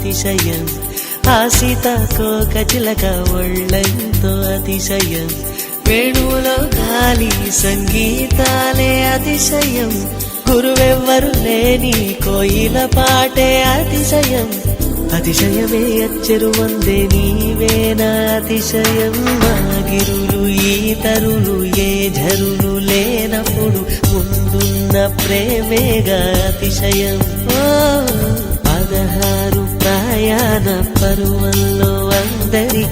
అతిశయం ఆ సీతాకోక చిలక ఒళ్ళెంతో అతిశయం వేణువులో గాలి సంగీతాలే అతిశయం గురువెవ్వరు లేని కోయిల పాటే అతిశయం అతిశయమే అచ్చెరు వందే నీవేనా అతిశయం మాగిరులు ఈ తరులు ఏ ఝరులు లేనప్పుడు ముందున్న ప్రేమేగా అతిశయం 16 ప్రయాణ పరువల్లో అందరి